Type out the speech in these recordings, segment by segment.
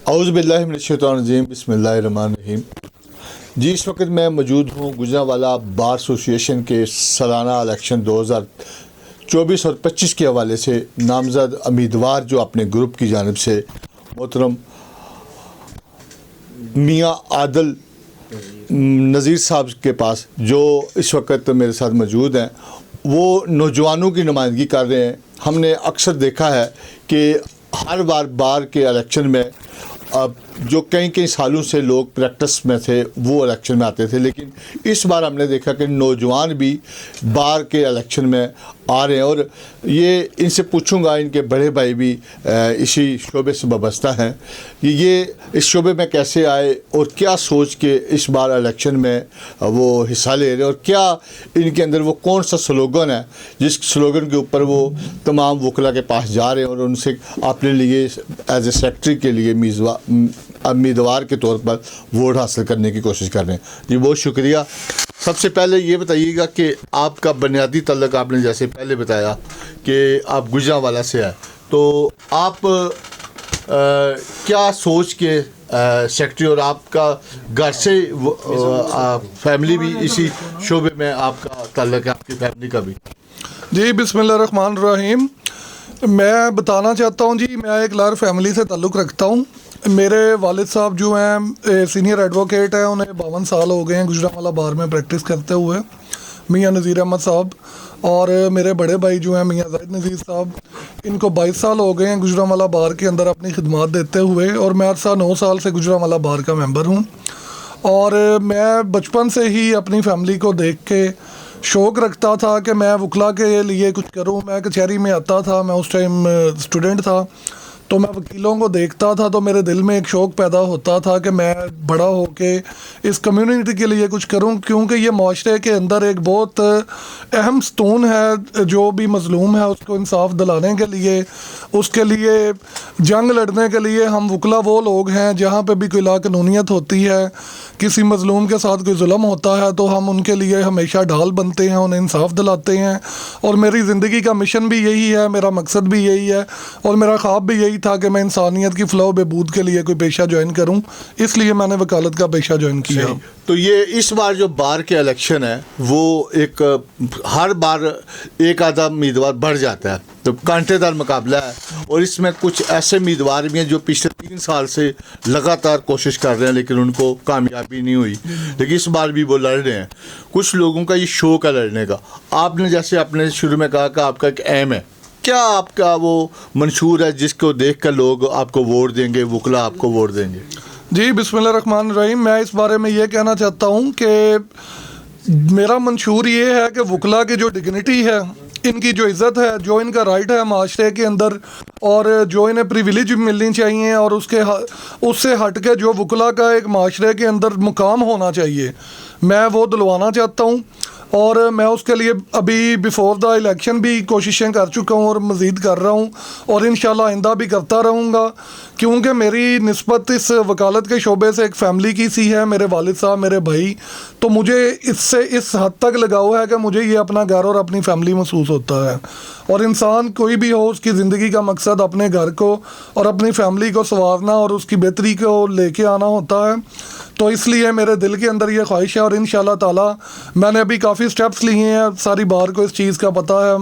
औज़ु बिल्लाहि मिनश शैतानिर रजीम बिस्मिल्लाहिर रहमानिर रहीम। जी, इस वक्त मैं मौजूद हूँ गुजरांवाला बार एसोसिएशन के सालाना इलेक्शन 2024 और 25 के हवाले से नामज़द उम्मीदवार जो अपने ग्रुप की जानिब से मोहतरम मियाँ आदिल नज़ीर साहब के पास, जो इस वक्त मेरे साथ मौजूद हैं, वो नौजवानों की नुमाइंदगी कर रहे हैं। हमने अक्सर देखा है कि हर बार के इलेक्शन में अब जो कई सालों से लोग प्रैक्टिस में थे वो इलेक्शन में आते थे, लेकिन इस बार हमने देखा कि नौजवान भी बार के इलेक्शन में आ रहे हैं। और ये इनसे पूछूंगा, इनके बड़े भाई भी इसी शोबे से वाबस्ता हैं, ये इस शोबे में कैसे आए और क्या सोच के इस बार इलेक्शन में वो हिस्सा ले रहे हैं, और क्या इनके अंदर वो कौन सा स्लोगन है जिस स्लोगन के ऊपर वो तमाम वकला के पास जा रहे हैं और उनसे अपने लिए एज ए सेक्रेटरी के लिए उम्मीदवार के तौर पर वोट हासिल करने की कोशिश कर रहे हैं। जी, बहुत शुक्रिया। सबसे पहले ये बताइएगा कि आपका बुनियादी तल्लक, आपने जैसे पहले बताया कि आप गुजरांवाला से है, तो आप क्या सोच के सेक्रेटरी, और आपका घर से फैमिली भी इसी शोबे में आपका तल्लक है, आपकी फैमिली का भी? जी, बिस्मिल्लाहिर्रहमानिर्रहीम। मैं बताना चाहता हूँ जी, मैं एक लार फैमिली से ताल्लुक़ रखता हूँ। मेरे वालिद साहब जो हैं सीनियर एडवोकेट हैं, उन्हें 52 साल हो गए हैं गुजरांवाला बार में प्रैक्टिस करते हुए, मियाँ नज़ीर अहमद साहब। और मेरे बड़े भाई जो हैं मियाँ ज़ाहिद नज़ीर साहब, इनको 22 साल हो गए हैं गुजरांवाला बार के अंदर अपनी खिदमत देते हुए, और मैं अर्सा 9 साल से गुजरांवाला बार का मेंबर हूँ। और मैं बचपन से ही अपनी फैमिली को देख के शौक़ रखता था कि मैं वकला के लिए कुछ करूं। मैं कचहरी में आता था, मैं उस टाइम स्टूडेंट था, तो मैं वकीलों को देखता था, तो मेरे दिल में एक शौक़ पैदा होता था कि मैं बड़ा होके इस कम्युनिटी के लिए कुछ करूं, क्योंकि ये माशरे के अंदर एक बहुत अहम स्तून है। जो भी मज़लूम है उसको इंसाफ दिलाने के लिए, उसके लिए जंग लड़ने के लिए हम वकला वो लोग हैं जहाँ पे भी कोई लाक़ानूनियत होती है, किसी मज़लूम के साथ कोई जुल्म होता है, तो हम उनके लिए हमेशा ढाल बनते हैं, उन्हें इंसाफ दिलाते हैं। और मेरी ज़िंदगी का मिशन भी यही है, मेरा मकसद भी यही है, और मेरा ख्वाब भी यही था कि मैं इंसानियत की फ़लाह बहबूद के लिए कोई पेशा ज्वाइन करूं, इसलिए मैंने वकालत का पेशा ज्वाइन किया। तो ये इस बार जो बार के इलेक्शन है वो एक हर बार एक आधा उम्मीदवार बढ़ जाता है, तो कांटेदार मुकाबला है, और इसमें कुछ ऐसे उम्मीदवार भी हैं जो पिछले 3 साल से लगातार कोशिश कर रहे हैं लेकिन उनको कामयाबी नहीं हुई, लेकिन इस बार भी वो लड़ रहे हैं। कुछ लोगों का ये शौक़ है लड़ने का। आपने जैसे अपने शुरू में कहा कि आपका एक एम है, क्या आपका वो मंशूर है जिसको देख कर लोग आपको वोट देंगे, वकला आपको वोट देंगे? जी, बिस्मिल्लाहिर्रहमानिर्रहीम। मैं इस बारे में ये कहना चाहता हूँ कि मेरा मंशूर ये है कि वकला की जो डिग्निटी है, इनकी जो इज़्ज़त है, जो इनका राइट है माशरे के अंदर, और जो इन्हें प्रिविलेज मिलनी चाहिए, और उससे हट के जो वकला का एक माशरे के अंदर मुकाम होना चाहिए, मैं वो दिलवाना चाहता हूँ। और मैं उसके लिए अभी बिफोर द इलेक्शन भी कोशिशें कर चुका हूँ और मज़ीद कर रहा हूँ, और इंशाल्लाह आइंदा भी करता रहूँगा, क्योंकि मेरी निस्बत इस वकालत के शोबे से एक फ़ैमिली की सी है, मेरे वालिद साहब, मेरे भाई, तो मुझे इससे इस हद तक लगाव है कि मुझे ये अपना घर और अपनी फैमिली महसूस होता है। और इंसान कोई भी हो, उसकी ज़िंदगी का मकसद अपने घर को और अपनी फैमिली को संवारना और उसकी बेहतरी को लेके आना होता है, तो इसलिए मेरे दिल के अंदर ये ख्वाहिश है। और इंशाल्लाह ताला मैंने अभी काफ़ी स्टेप्स लिए हैं, सारी बार को इस चीज़ का पता है,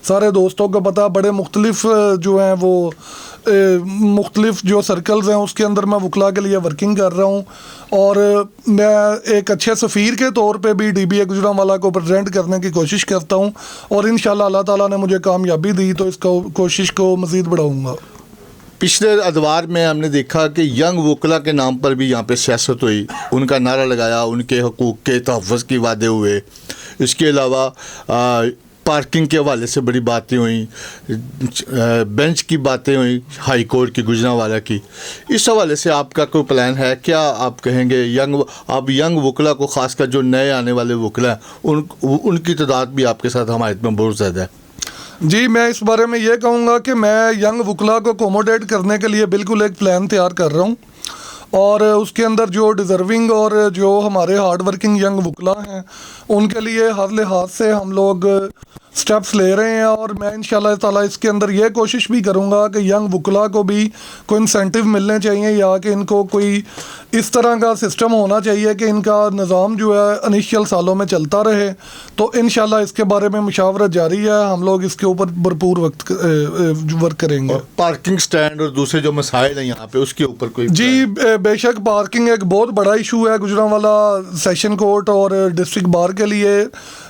सारे दोस्तों को पता है, बड़े मुख्तलिफ जो हैं वो मुख्तलिफ जो सर्कल्स हैं उसके अंदर मैं वकला के लिए वर्किंग कर रहा हूँ, और मैं एक अच्छे सफ़ीर के तौर पे भी DBA गुजरांवाला को प्रेजेंट करने की कोशिश करता हूँ, और इंशाल्लाह अल्लाह ताला ने मुझे कामयाबी दी तो इसको कोशिश को मज़ीद बढ़ाऊँगा। पिछले अदवार में हमने देखा कि यंग वकला के नाम पर भी यहाँ पे सियासत हुई, उनका नारा लगाया, उनके हकूक़ के तहफ़्फ़ुज़ की वादे हुए। इसके अलावा पार्किंग के हवाले से बड़ी बातें हुई, बेंच की बातें हुई हाई कोर्ट की गुजरांवाला की। इस हवाले से आपका कोई प्लान है? क्या आप कहेंगे आप यंग वकला को, ख़ासकर जो नए आने वाले वकला हैं, उनकी तादाद भी आपके साथ हमायत में बहुत ज़्यादा है? जी, मैं इस बारे में ये कहूँगा कि मैं यंग वकला को अकोमोडेट करने के लिए बिल्कुल एक प्लान तैयार कर रहा हूँ, और उसके अंदर जो डिज़र्विंग और जो हमारे हार्ड वर्किंग यंग वकला हैं उनके लिए हर लिहाज से हम लोग स्टेप्स ले रहे हैं, और मैं इंशाल्लाह ताला इसके अंदर ये कोशिश भी करूँगा कि यंग वकला को भी कोई इंसेंटिव मिलने चाहिए, या कि इनको कोई इस तरह का सिस्टम होना चाहिए कि इनका निज़ाम जो है इनिशियल सालों में चलता रहे। तो इंशाल्लाह इसके बारे में मुशावरत जारी है, हम लोग इसके ऊपर भरपूर वक्त वर्क करेंगे। और पार्किंग स्टैंड और दूसरे जो मसाइल हैं यहाँ पे, उसके ऊपर कोई जी बेशक पार्किंग एक बहुत बड़ा इशू है गुजरांवाला सेशन कोर्ट और डिस्ट्रिक्ट बार के लिए,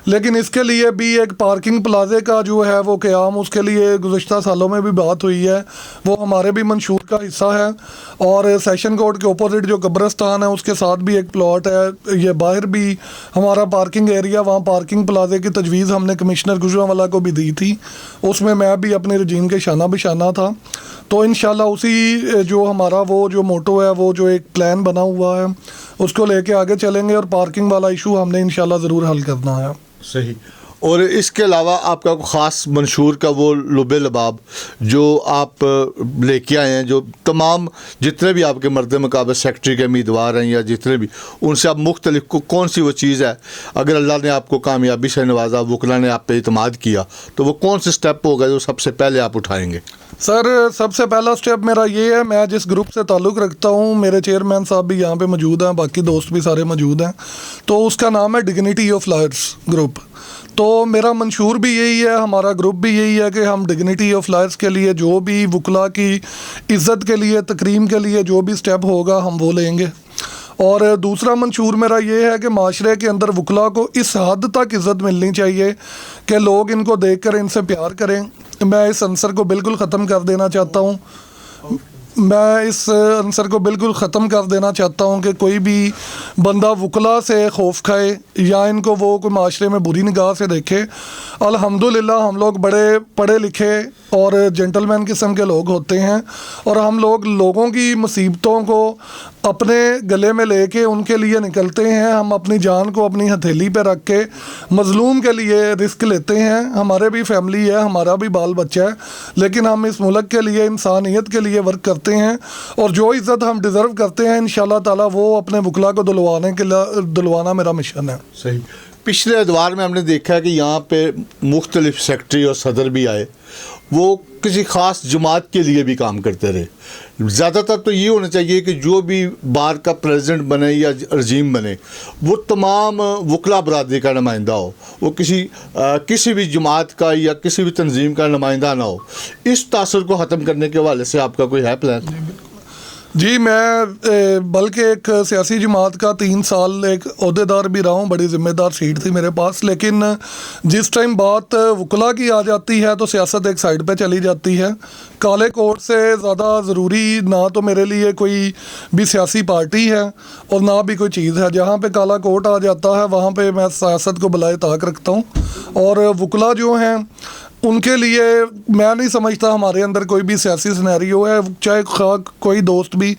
लेकिन इसके लिए भी एक पार्किंग प्लाजे का जो है वो क़याम, उसके लिए गुज़श्ता सालों में भी बात हुई है, वो हमारे भी मंशूर का हिस्सा है। और सेशन कोर्ट के अपोजिट जो कब्रिस्तान है उसके साथ भी एक प्लॉट है, ये बाहर भी हमारा पार्किंग एरिया, वहाँ पार्किंग प्लाजे की तजवीज़ हमने कमिश्नर गुजरांवाला को भी दी थी, उसमें मैं भी अपने रजीम के शाना बिशाना था। तो इंशाल्लाह उसी जो हमारा वो जो मोटो है, वो जो एक प्लान बना हुआ है, उसको लेके आगे चलेंगे, और पार्किंग वाला इशू हमने इंशाल्लाह ज़रूर हल करना है। सही। और इसके अलावा आपका कोई ख़ास मंशूर का वो लुबे लबाब जो आप लेके आए हैं, जो तमाम जितने भी आपके मर्द मुकाबले सेक्रेटरी के उम्मीदवार हैं या जितने भी, उनसे आप मुख्तलिफ को कौन सी वो चीज़ है, अगर अल्लाह ने आपको कामयाबी से नवाजा, वकला ने आप पे इतमाद किया, तो वो कौन से स्टेप होगा जो सबसे पहले आप उठाएंगे? सर सबसे पहला स्टेप मेरा ये है, मैं जिस ग्रुप से ताल्लुक़ रखता हूँ, मेरे चेयरमैन साहब भी यहाँ पे मौजूद हैं, बाकी दोस्त भी सारे मौजूद हैं, तो उसका नाम है डिग्निटी ऑफ लायर्स ग्रुप। तो मेरा मंशूर भी यही है, हमारा ग्रुप भी यही है कि हम डिग्निटी ऑफ लायर्स के लिए जो भी वकला की इज़्ज़त के लिए, तकरीम के लिए जो भी स्टेप होगा हम वो लेंगे। और दूसरा मंशूर मेरा ये है कि माशरे के अंदर वकला को इस हद तक इज़्ज़त मिलनी चाहिए कि लोग इनको देख कर इनसे प्यार करें। मैं इस अंसर को बिल्कुल ख़त्म कर देना चाहता हूँ, मैं इस अंसर को बिल्कुल ख़त्म कर देना चाहता हूँ कि कोई भी बंदा वकला से खौफ खाए या इनको वो कोई माशरे में बुरी निगाह से देखे। अल्हम्दुलिल्लाह हम लोग बड़े पढ़े लिखे और जेंटलमैन किस्म के लोग होते हैं, और हम लोग लोगों की मुसीबतों को अपने गले में लेके उनके लिए निकलते हैं। हम अपनी जान को अपनी हथेली पे रख के मज़लूम के लिए रिस्क लेते हैं। हमारे भी फैमिली है, हमारा भी बाल बच्चा है, लेकिन हम इस मुल्क के लिए, इंसानियत के लिए वर्क करते हैं, और जो इज़्ज़त हम डिज़र्व करते हैं इंशाल्लाह ताला वो अपने वकला को दिलवाना मेरा मिशन है। सही। पिछले अदवार में हमने देखा है कि यहाँ पे मुख्तलिफ सेक्रेटरी और सदर भी आए, वो किसी ख़ास जमात के लिए भी काम करते रहे। ज़्यादातर तो ये होना चाहिए कि जो भी बार का प्रेसिडेंट बने या रजीम बने, वो तमाम वकला बरादरी का नुमाइंदा हो, वो किसी भी जमात का या किसी भी तंजीम का नुमाइंदा ना हो। इस तासुर को ख़त्म करने के हवाले से आपका कोई है प्लान? जी मैं बल्कि एक सियासी जमात का 3 साल एक अहदेदार भी रहा हूँ, बड़ी ज़िम्मेदार सीट थी मेरे पास, लेकिन जिस टाइम बात वकला की आ जाती है तो सियासत एक साइड पे चली जाती है। काले कोट से ज़्यादा ज़रूरी ना तो मेरे लिए कोई भी सियासी पार्टी है और ना भी कोई चीज़ है। जहाँ पे काला कोट आ जाता है वहाँ पे मैं सियासत को बलाए ताक रखता हूँ, और वकला जो हैं उनके लिए मैं नहीं समझता हमारे अंदर कोई भी सियासी सिनेरियो है, चाहे कोई दोस्त भी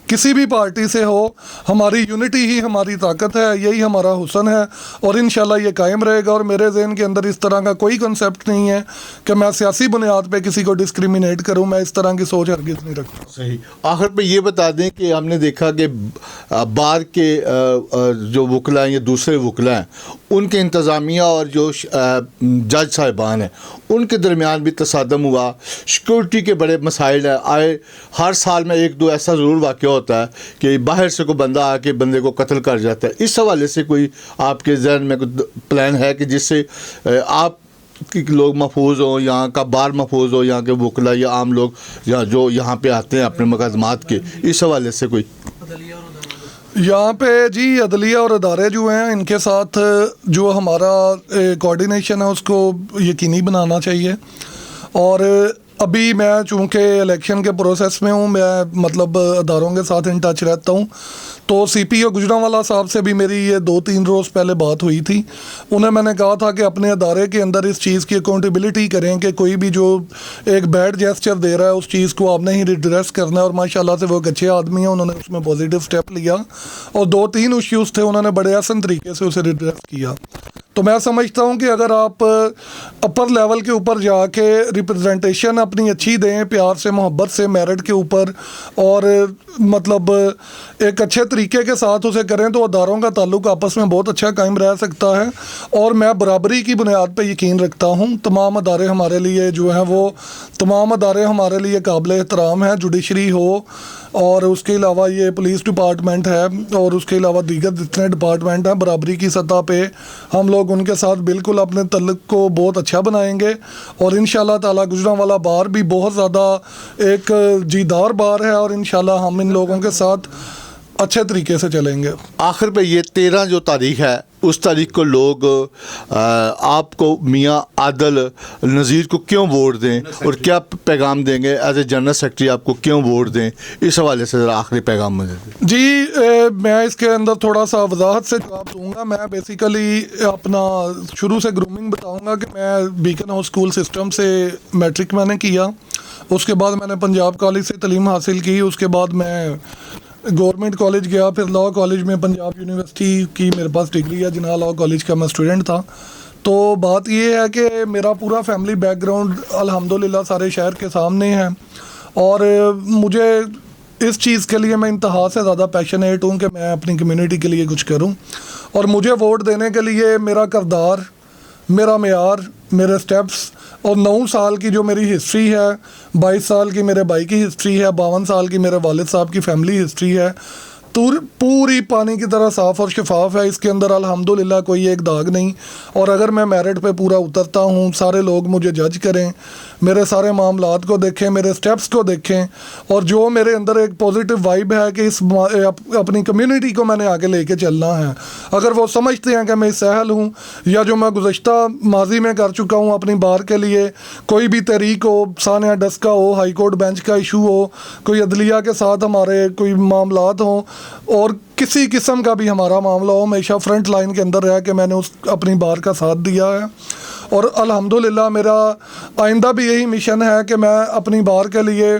किसी भी पार्टी से हो, हमारी यूनिटी ही हमारी ताकत है, यही हमारा हुस्न है, और इंशाल्लाह ये कायम रहेगा। और मेरे जहन के अंदर इस तरह का कोई कंसेप्ट नहीं है कि मैं सियासी बुनियाद पे किसी को डिस्क्रिमिनेट करूं, मैं इस तरह की सोच हरगिज़ नहीं रखता। सही। आखिर पे ये बता दें कि हमने देखा कि बार के जो वकला हैं या दूसरे वकला हैं, उनके इंतज़ामिया और जो जज साहिबान हैं उनके दरमियान भी तसादम हुआ, सिक्योरिटी के बड़े मसाइल हैं। हर साल में 1-2 ऐसा ज़रूर वाक़या होता है कि बाहर से कोई बंदा आके बंदे को कत्ल कर जाता है। इस हवाले से कोई आपके जहन में कोई प्लान है कि जिससे आप कि लोग महफूज हों, यहाँ का बार महफूज हो, यहाँ के वकला या आम लोग या जो यहाँ पे आते हैं अपने मुकदमात के, इस हवाले से कोई? यहाँ पे जी अदलिया और अदारे जो हैं इनके साथ जो हमारा कोऑर्डिनेशन है उसको यकीनी बनाना चाहिए। और अभी मैं चूँकि इलेक्शन के प्रोसेस में हूँ, मैं मतलब अदारों के साथ इन टच रहता हूँ, तो CPO गुजरांवाला साहब से भी मेरी ये 2-3 रोज़ पहले बात हुई थी। उन्हें मैंने कहा था कि अपने अदारे के अंदर इस चीज़ की अकाउंटेबिलिटी करें कि कोई भी जो एक बैड जेस्चर दे रहा है उस चीज़ को आपने ही रिड्रेस करना है। और माशाल्लाह से वो एक अच्छे आदमी हैं, उन्होंने उसमें पॉजिटिव स्टेप लिया और 2-3 इश्यूज़ थे, उन्होंने बड़े आसान तरीके से उसे रिड्रेस किया। तो मैं समझता हूँ कि अगर आप अपर लेवल के ऊपर जाके रिप्रेजेंटेशन अपनी अच्छी दें, प्यार से मोहब्बत से मेरिट के ऊपर, और मतलब एक अच्छे तरीके के साथ उसे करें, तो अदारों का ताल्लुक आपस में बहुत अच्छा कायम रह सकता है। और मैं बराबरी की बुनियाद पर यकीन रखता हूँ। तमाम अदारे हमारे लिए जो हैं वो तमाम अदारे हमारे लिए काबिल एहतराम हैं, जुडिशरी हो और उसके अलावा ये पुलिस डिपार्टमेंट है और उसके अलावा दीगर जितने डिपार्टमेंट हैं, बराबरी की सतह पे हम लोग उनके साथ बिल्कुल अपने तल्लुक को बहुत अच्छा बनाएंगे। और इंशाल्लाह ताला गुजरांवाला बार भी बहुत ज़्यादा एक जीदार बार है और इंशाल्लाह हम इन लोगों के साथ अच्छे तरीके से चलेंगे। आखिर पे ये 13 जो तारीख है, उस तारीख को लोग आपको मियाँ आदल नज़ीर को क्यों वोट दें और क्या पैगाम देंगे एज ए जनरल सेक्रेटरी, आपको क्यों वोट दें, इस हवाले से ज़रा आखिरी पैगाम मुझे दें। जी, मैं इसके अंदर थोड़ा सा वजाहत से जवाब दूंगा। मैं बेसिकली अपना शुरू से ग्रूमिंग बताऊंगा कि मैं बीकन हाउस स्कूल सिस्टम से मैट्रिक मैंने किया, उसके बाद मैंने पंजाब कॉलेज से तालीम हासिल की, उसके बाद मैं गवर्नमेंट कॉलेज गया, फिर लॉ कॉलेज में पंजाब यूनिवर्सिटी की मेरे पास डिग्री है, जिन्ना लॉ कॉलेज का मैं स्टूडेंट था। तो बात ये है कि मेरा पूरा फैमिली बैकग्राउंड अल्हम्दुलिल्लाह सारे शहर के सामने है और मुझे इस चीज़ के लिए मैं इंतहा से ज़्यादा पैशनेट हूँ कि मैं अपनी कम्युनिटी के लिए कुछ करूँ। और मुझे वोट देने के लिए मेरा किरदार, मेरा मेयार, मेरे स्टेप्स और 9 साल की जो मेरी हिस्ट्री है, 22 साल की मेरे भाई की हिस्ट्री है, 52 साल की मेरे वालिद साहब की फैमिली हिस्ट्री है, पूरी पानी की तरह साफ़ और शफाफ है। इसके अंदर अल्हम्दुलिल्लाह कोई एक दाग नहीं। और अगर मैं मेरिट पे पूरा उतरता हूँ, सारे लोग मुझे जज करें, मेरे सारे मामलात को देखें, मेरे स्टेप्स को देखें, और जो मेरे अंदर एक पॉजिटिव वाइब है कि इस अपनी कम्युनिटी को मैंने आगे लेके चलना है, अगर वो समझते हैं कि मैं इस सहल हूँ या जो मैं गुज़श्ता माजी में कर चुका हूँ अपनी बार के लिए, कोई भी तहरीक हो, सानिया डस्का हो, हाई कोर्ट बेंच का इशू हो, कोई अदलिया के साथ हमारे कोई मामलात हों और किसी किस्म का भी हमारा मामला हो, हमेशा फ्रंट लाइन के अंदर रह के मैंने उस अपनी बार का साथ दिया है। और अल्हम्दुलिल्लाह मेरा आइंदा भी यही मिशन है कि मैं अपनी बार के लिए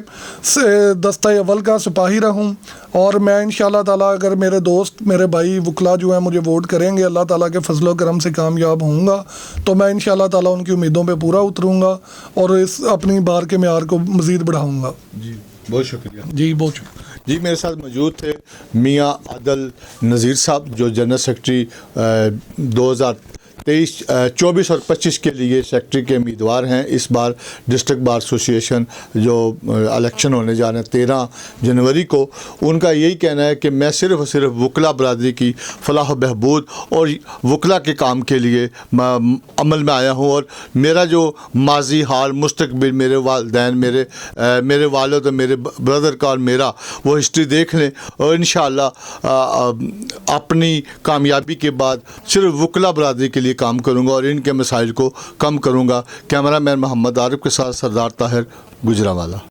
दस्ता अव्वल का सिपाही रहूं। और मैं इंशाल्लाह ताला, अगर मेरे दोस्त, मेरे भाई वकला जो हैं मुझे वोट करेंगे, अल्लाह ताला के फजल व करम से कामयाब होऊंगा, तो मैं इंशाल्लाह ताला उनकी उम्मीदों पे पूरा उतरूँगा और इस अपनी बार के मेयार को मज़ीद बढ़ाऊँगा। जी बहुत शुक्रिया। जी बहुत शुक्रिया। जी मेरे साथ मौजूद थे मियाँ आदल नज़ीर साहब, जो जनरल सेक्रेटरी 2023, 24 और 25 के लिए सेक्रेटरी के उम्मीदवार हैं। इस बार डिस्ट्रिक्ट बार एसोसिएशन जो इलेक्शन होने जा रहे हैं 13 जनवरी को, उनका यही कहना है कि मैं सिर्फ़ और सिर्फ वकला बरादरी की फलाह बहबूद और वकला के काम के लिए अमल में आया हूँ। और मेरा जो माजी हाल, मुस्तकबिल, मेरे वालिदैन, मेरे वालिद और मेरे ब्रदर का और मेरा वो हिस्ट्री देख लें, और इंशाअल्लाह अपनी कामयाबी के बाद सिर्फ वकला बरादरी के लिए काम करूँगा और इनके मसाइल को कम करूँगा। कैमरामैन मोहम्मद आरिफ के साथ सरदार ताहिर, गुजरांवाला।